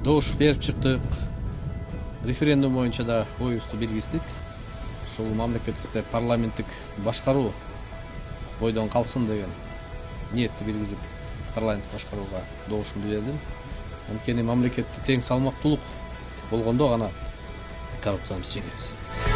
добуш берип чыктык. Референдум боюнча да оюбузду билгиздик. Ушул мамлекетибизде парламенттик башкаруу бойдон калсын деген ниетти билгизип, парламент башкарууга добушумду бердим. Анткени мамлекетте тең салмактуулук болгондо гана коррупцияны биз жеңебиз.